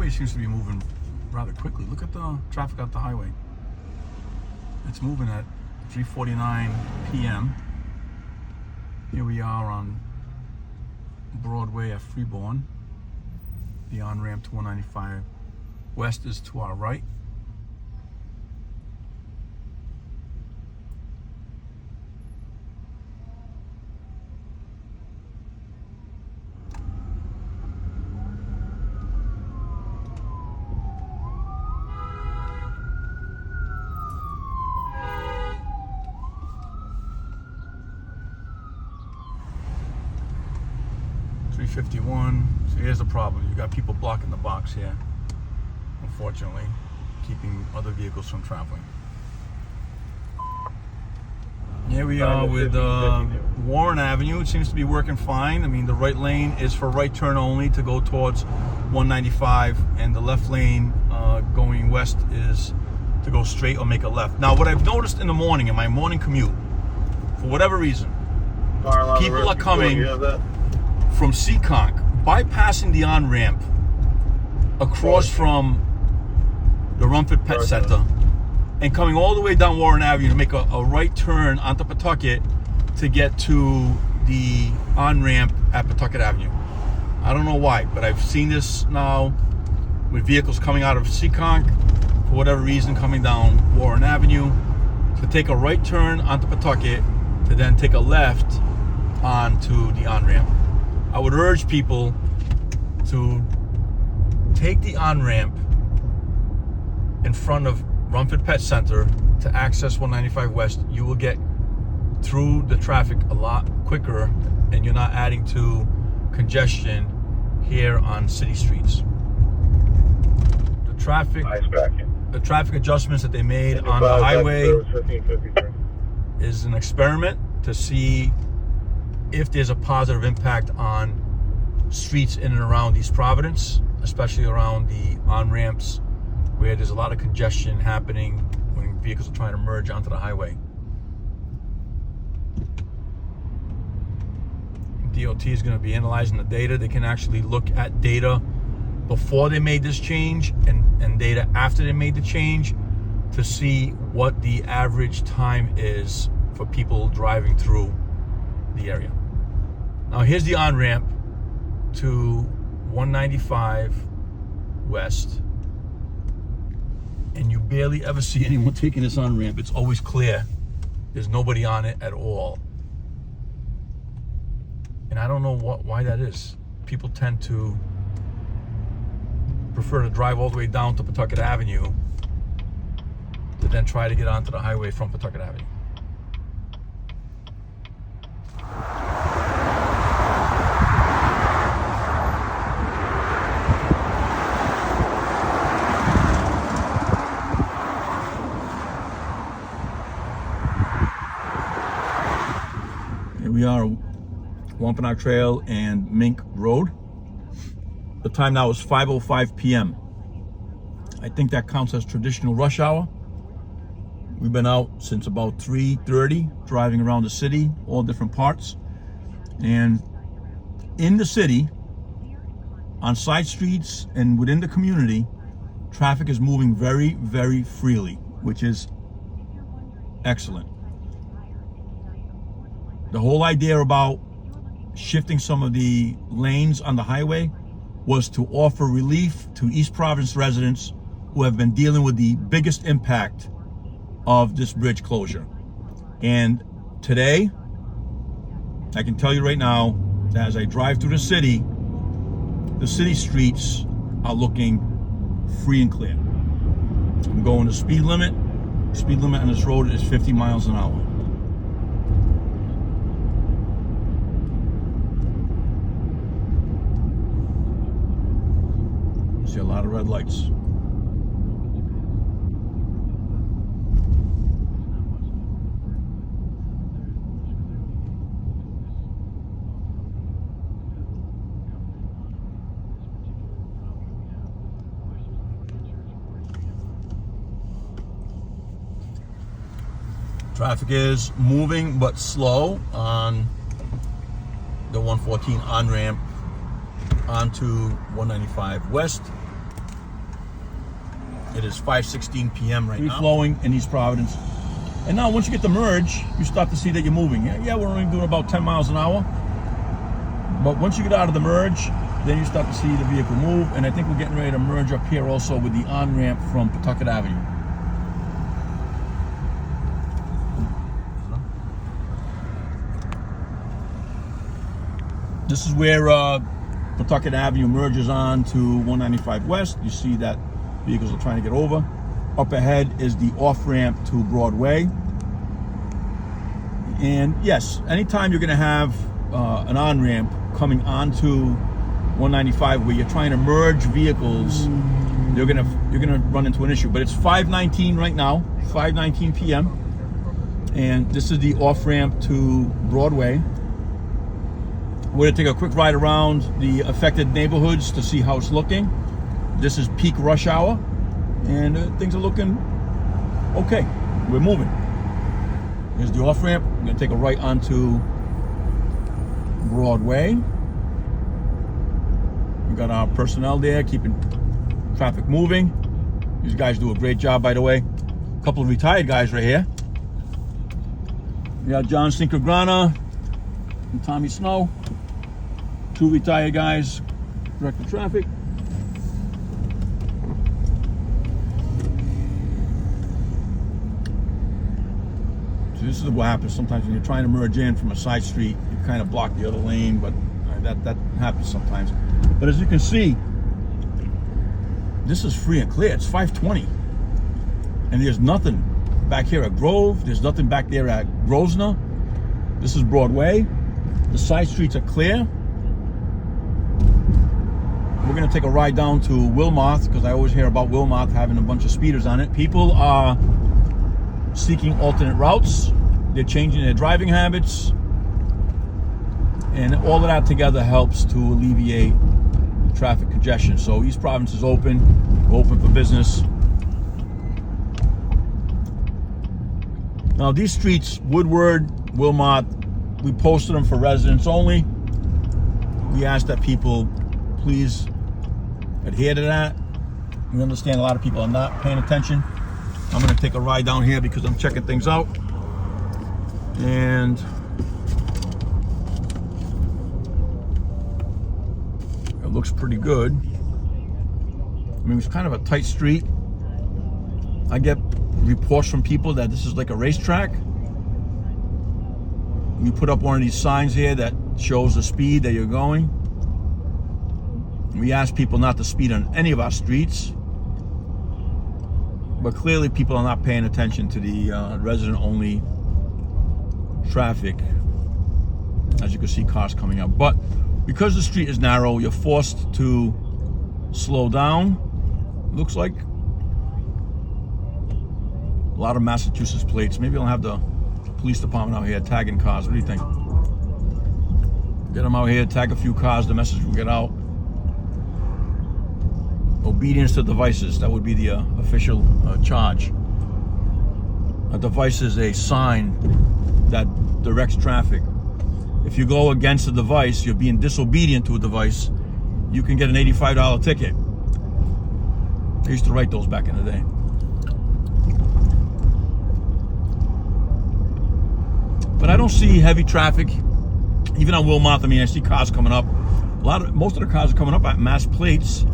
highway seems to be moving rather quickly. Look at the traffic at the highway. It's moving at 3:49 p.m. Here we are on Broadway at Freeborn. The on-ramp to 195 West is to our right. .51. So here's the problem. You got people blocking the box here, unfortunately, keeping other vehicles from traveling. Here we are with Warren Avenue. It seems to be working fine. I mean, the right lane is for right turn only to go towards 195, and the left lane going west is to go straight or make a left. Now, what I've noticed in the morning, in my morning commute, for whatever reason, people are coming from Seekonk, bypassing the on-ramp across from the Rumford Pet Center and coming all the way down Warren Avenue to make a right turn onto Pawtucket to get to the on-ramp at Pawtucket Avenue. I don't know why, but I've seen this now with vehicles coming out of Seekonk, for whatever reason, coming down Warren Avenue to take a right turn onto Pawtucket to then take a left onto the on-ramp. I would urge people to take the on-ramp in front of Rumford Pet Center to access 195 West. You will get through the traffic a lot quicker, and you're not adding to congestion here on city streets. The traffic adjustments that they made on the highway is an experiment to see if there's a positive impact on streets in and around East Providence, especially around the on-ramps where there's a lot of congestion happening when vehicles are trying to merge onto the highway. DOT is going to be analyzing the data. They can actually look at data before they made this change and data after they made the change to see what the average time is for people driving through the area. Now here's the on-ramp to 195 West, and you barely ever see anyone taking this on-ramp. It's always clear. There's nobody on it at all. And I don't know why that is. People tend to prefer to drive all the way down to Pawtucket Avenue to then try to get onto the highway from Pawtucket Avenue. We are Wampanoag Trail and Mink Road. The time now is 5:05 p.m. I think that counts as traditional rush hour. We've been out since about 3:30, driving around the city, all different parts. And in the city, on side streets and within the community, traffic is moving very, very freely, which is excellent. The whole idea about shifting some of the lanes on the highway was to offer relief to East Providence residents who have been dealing with the biggest impact of this bridge closure. And today, I can tell you right now that as I drive through the city streets are looking free and clear. I'm going the speed limit. The speed limit on this road is 50 miles an hour. See a lot of red lights. Traffic is moving but slow on the 114 on-ramp onto 195 West. It is 5:16 p.m. right Free now. flowing in East Providence. And now once you get the merge, you start to see that you're moving. Yeah, we're only doing about 10 miles an hour. But once you get out of the merge, then you start to see the vehicle move. And I think we're getting ready to merge up here also with the on-ramp from Pawtucket Avenue. This is where Pawtucket Avenue merges on to 195 West. You see that vehicles are trying to get over. Up ahead is the off-ramp to Broadway. And yes, anytime you're going to have an on-ramp coming onto 195 where you're trying to merge vehicles, you're gonna run into an issue. But it's 5:19 right now, 5:19 p.m. And this is the off-ramp to Broadway. We're gonna take a quick ride around the affected neighborhoods to see how it's looking. This is peak rush hour, and things are looking okay. We're moving. Here's the off-ramp. We're gonna take a right onto Broadway. We got our personnel there keeping traffic moving. These guys do a great job, by the way. A couple of retired guys right here. We got John Cinquegrana and Tommy Snow. Two retired guys directing traffic. So this is what happens sometimes when you're trying to merge in from a side street. You kind of block the other lane, but that happens sometimes. But as you can see, this is free and clear. It's 5:20, and there's nothing back here at Grove. There's nothing back there at Grosvenor. This is Broadway. The side streets are clear. We're gonna take a ride down to Wilmarth because I always hear about Wilmarth having a bunch of speeders on it. People are seeking alternate routes. They're changing their driving habits. And all of that together helps to alleviate traffic congestion. So East Providence is open. We're open for business. Now these streets, Woodward, Wilmot, we posted them for residents only. We ask that people please adhere to that. We understand a lot of people are not paying attention. I'm gonna take a ride down here because I'm checking things out. And it looks pretty good. I mean, it's kind of a tight street. I get reports from people that this is like a racetrack. You put up one of these signs here that shows the speed that you're going. We ask people not to speed on any of our streets, but clearly people are not paying attention to the resident-only traffic. As you can see, cars coming up. But because the street is narrow, you're forced to slow down. Looks like a lot of Massachusetts plates. Maybe I'll have the police department out here tagging cars. What do you think? Get them out here, tag a few cars, the message will get out. Obedience to devices, that would be the official charge. A device is a sign that directs traffic. If you go against the device, you're being disobedient to a device, you can get an $85 ticket. I used to write those back in the day. But I don't see heavy traffic, even on Wilmot. I mean, I see cars coming up. Most of the cars are coming up at mass plates.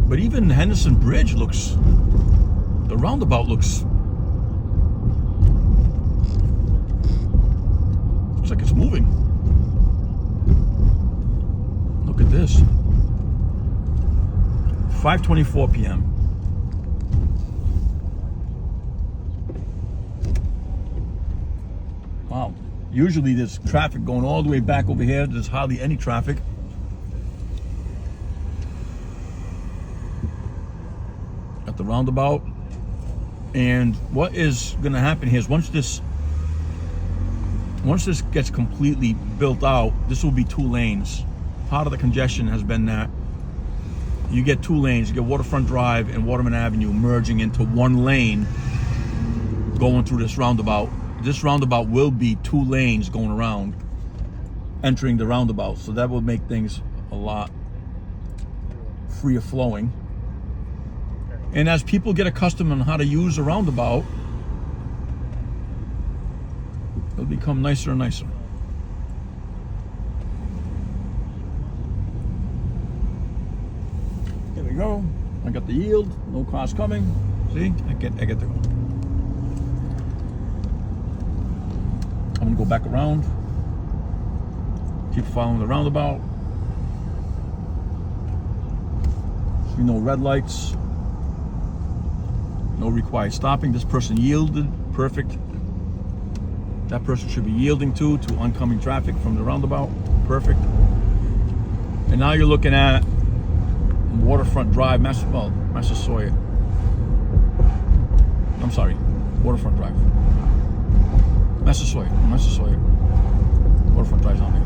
But even Henderson Bridge looks, the roundabout looks like it's moving. Look at this. 5:24 p.m. Wow. Usually there's traffic going all the way back over here. There's hardly any traffic. At the roundabout. And what is going to happen here is once this gets completely built out, this will be 2 lanes. Part of the congestion has been that you get 2 lanes. You get Waterfront Drive and Waterman Avenue merging into 1 lane going through this roundabout. This roundabout will be 2 lanes going around, entering the roundabout. So that will make things a lot freer flowing. And as people get accustomed on how to use a roundabout, it'll become nicer and nicer. There we go. I got the yield, no cars coming. See, I get the go. I'm gonna go back around. Keep following the roundabout. See no red lights. No required stopping. This person yielded. Perfect. That person should be yielding to oncoming traffic from the roundabout. Perfect. And now you're looking at Waterfront Drive, Massasoit. I'm sorry, Waterfront Drive. Massasoit. Waterfront Drive's on there.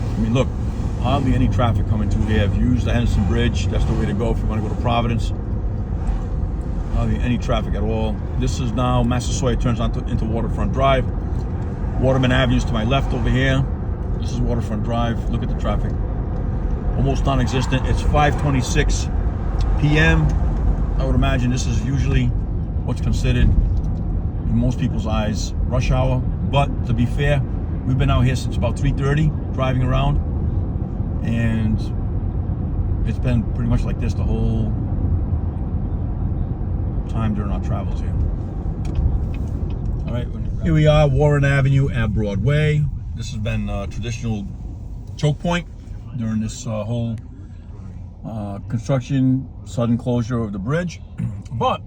I mean, look, hardly any traffic coming through here. If you use the Henderson Bridge, that's the way to go if you want to go to Providence. Hardly any traffic at all. This is now Massasoit turns into Waterfront Drive. Waterman Avenue's to my left over here. This is Waterfront Drive. Look at the traffic. Almost non-existent. It's 5:26 p.m. I would imagine this is usually what's considered, in most people's eyes, rush hour. But to be fair, we've been out here since about 3:30, driving around, and it's been pretty much like this the whole time during our travels here. All right, here we are, Warren Avenue at Broadway. This has been a traditional choke point during this whole construction, sudden closure of the bridge. But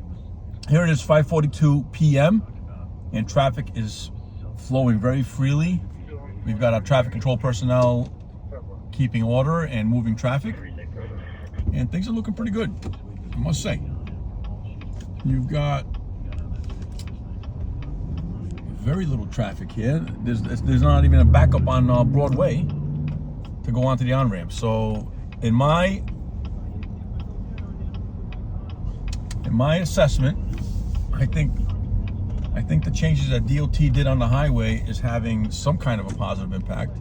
here it is, 5:42 p.m. and traffic is flowing very freely. We've got our traffic control personnel keeping order and moving traffic, and things are looking pretty good, I must say. You've got very little traffic here. There's not even a backup on Broadway to go onto the on-ramp. So in my assessment, I think the changes that DOT did on the highway is having some kind of a positive impact.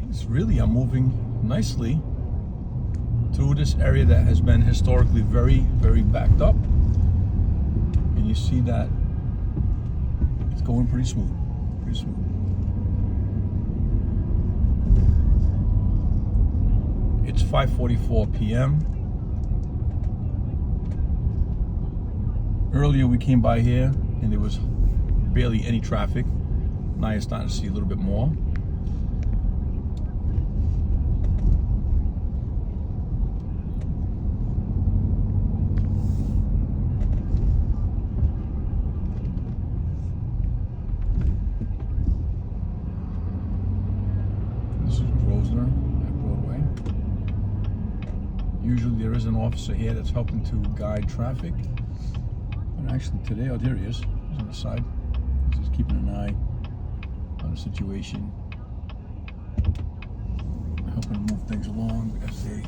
It's really, I'm moving nicely through this area that has been historically very, very backed up. And you see that it's going pretty smooth, It's 5:44 p.m. Earlier we came by here and there was barely any traffic. Now you're starting to see a little bit more. This is Rosner at Broadway. Usually there is an officer here that's helping to guide traffic. And actually today, oh, there he is. He's on the side. He's just keeping an eye on the situation, helping to move things along as they